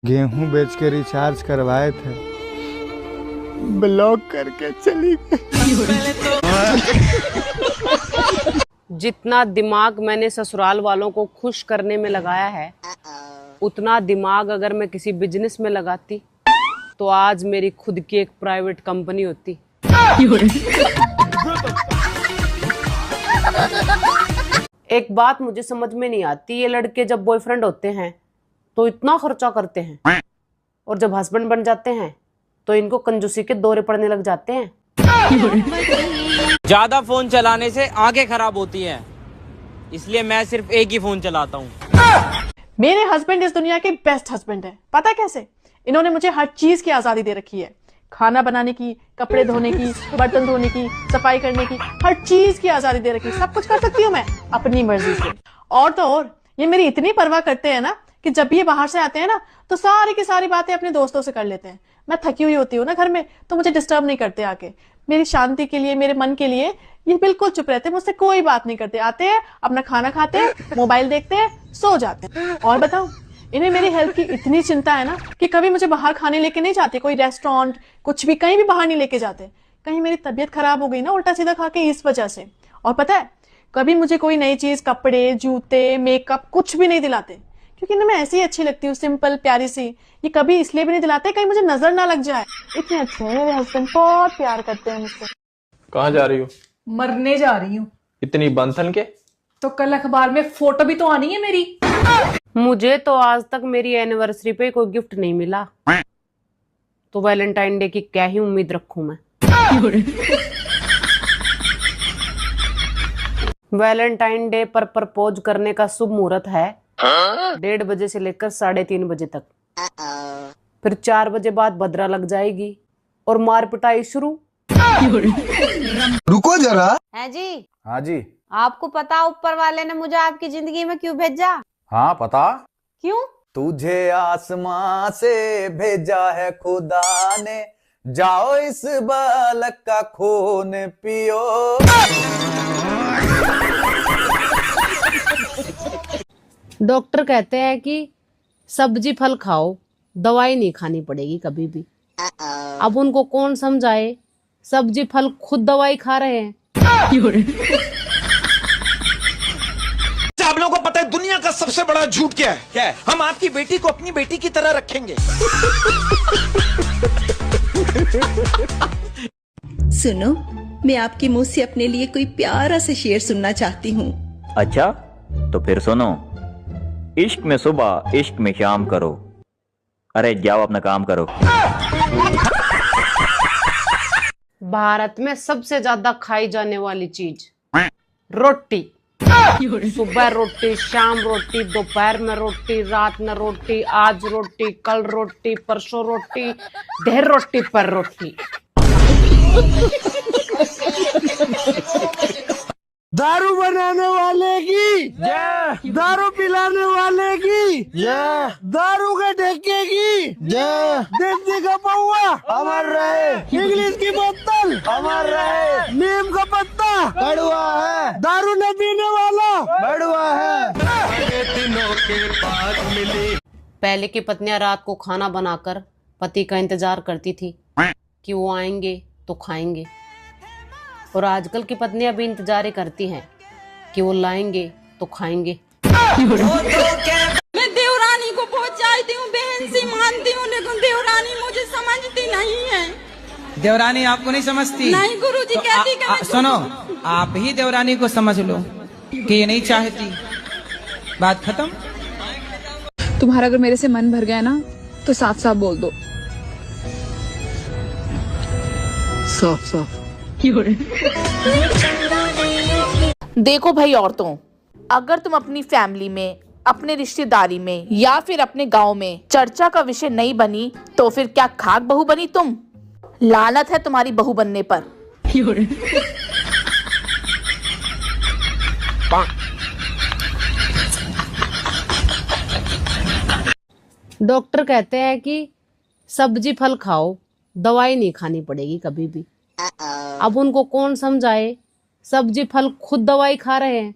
गेहूं बेच के रिचार्ज करवाए थे, ब्लॉक करके चली गई। जितना दिमाग मैंने ससुराल वालों को खुश करने में लगाया है, उतना दिमाग अगर मैं किसी बिजनेस में लगाती तो आज मेरी खुद की एक प्राइवेट कंपनी होती। एक बात मुझे समझ में नहीं आती, ये लड़के जब बॉयफ्रेंड होते हैं तो इतना खर्चा करते हैं और जब हस्बैंड बन जाते हैं तो इनको कंजूसी के दौरे पड़ने लग जाते हैं। ज्यादा फोन चलाने से आंखें खराब होती हैं, इसलिए मैं सिर्फ एक ही फोन चलाता हूँ। मेरे हस्बैंड इस दुनिया के बेस्ट हस्बैंड है। पता कैसे? इन्होंने मुझे हर चीज की आजादी दे रखी है। खाना बनाने की, कपड़े धोने की, बर्तन धोने की, सफाई करने की, हर चीज की आजादी दे रखी है। सब कुछ कर सकती हूँ मैं अपनी मर्जी से। और तो और ये मेरी इतनी परवाह करते हैं ना कि जब भी ये बाहर से आते हैं ना तो सारी की सारी बातें अपने दोस्तों से कर लेते हैं। मैं थकी हुई होती हूँ ना घर में, तो मुझे डिस्टर्ब नहीं करते आके। मेरी शांति के लिए, मेरे मन के लिए ये बिल्कुल चुप रहते हैं, मुझसे कोई बात नहीं करते। आते हैं, अपना खाना खाते हैं, मोबाइल देखते हैं, सो जाते हैं। और बताओ, इन्हें मेरी हेल्थ की इतनी चिंता है ना कि कभी मुझे बाहर खाने लेके नहीं जाते, कोई रेस्टोरेंट, कुछ भी, कहीं भी बाहर नहीं लेके जाते। कहीं मेरी तबीयत खराब हो गई ना उल्टा सीधा खा के, इस वजह से। और पता है, कभी मुझे कोई नई चीज, कपड़े, जूते, मेकअप कुछ भी नहीं दिलाते, क्योंकि ना मैं ऐसी ही अच्छी लगती हूँ, सिंपल प्यारी सी। ये कभी इसलिए भी नहीं दिलाते कहीं मुझे नजर ना लग जाए। इतने अच्छे हैं मेरे हस्बैंड, बहुत प्यार करते हैं मुझसे। कहाँ जा रही हो? मरने जा रही हूँ। इतनी बंधन के? तो कल अखबार में फोटो भी तो आनी है मेरी। मुझे तो आज तक मेरी एनिवर्सरी पे कोई गिफ्ट नहीं मिला, तो वैलेंटाइन डे की क्या ही उम्मीद रखूं मैं। वैलेंटाइन डे पर प्रपोज करने का शुभ मुहूर्त है 1:30 बजे से लेकर 3:30 बजे तक। फिर 4 बजे बाद भद्रा लग जाएगी और मार पिटाई शुरू। रुको जरा। है जी। हाँ जी। आपको पता ऊपर वाले ने मुझे आपकी जिंदगी में क्यों भेजा? हाँ पता। क्यों? तुझे आसमां से भेजा है खुदा ने, जाओ इस बालक का खून पियो। डॉक्टर कहते हैं कि सब्जी फल खाओ, दवाई नहीं खानी पड़ेगी कभी भी। अब उनको कौन समझाए, सब्जी फल खुद दवाई खा रहे हैं। आप लोगों को पता है दुनिया का सबसे बड़ा झूठ क्या है? क्या है? हम आपकी बेटी को अपनी बेटी की तरह रखेंगे। सुनो, मैं आपके मुंह से अपने लिए कोई प्यारा सा शेर सुनना चाहती हूँ। अच्छा, तो फिर सुनो। इश्क में सुबह, इश्क में शाम करो। अरे जाओ अपना काम करो। भारत में सबसे ज्यादा खाई जाने वाली चीज रोटी। सुबह रोटी, शाम रोटी, दोपहर में रोटी, रात में रोटी, आज रोटी, कल रोटी, परसों रोटी, ढेर रोटी पर रोटी। दारू बनाने वाले की जय, दारू पिलाने वाले की जय, दारू के ठेके की जय, देसी का पौवा अमर रहे, इंग्लिश की बोतल अमर रहे, नीम का पत्ता कड़वा है, दारू न पीने वाला बड़ुआ है। तीनों के पास मिली। पहले की पत्नियां रात को खाना बनाकर पति का इंतजार करती थी कि वो आएंगे तो खाएंगे, और आजकल की पत्नियां भी इंतजार ही करती हैं कि वो लाएंगे तो खाएंगे। मैं देवरानी को बहुत चाहती हूँ, बहन सी मानती हूँ, लेकिन देवरानी मुझे समझती नहीं है। देवरानी आपको नहीं समझती? नहीं गुरुजी, तो कहती कि सुनो, आप ही देवरानी को समझ लो कि ये नहीं चाहती। बात खत्म। तुम्हारा अगर मेरे से मन भर गया ना तो साफ साफ बोल दो। साफ साफ। देखो भाई औरतों, अगर तुम अपनी फैमिली में, अपने रिश्तेदारी में या फिर अपने गांव में चर्चा का विषय नहीं बनी तो फिर क्या खाक बहू बनी तुम? लानत है तुम्हारी बहू बनने पर। डॉक्टर कहते हैं कि सब्जी फल खाओ, दवाई नहीं खानी पड़ेगी कभी भी। अब उनको कौन समझाए, सब्जी फल खुद दवाई खा रहे हैं।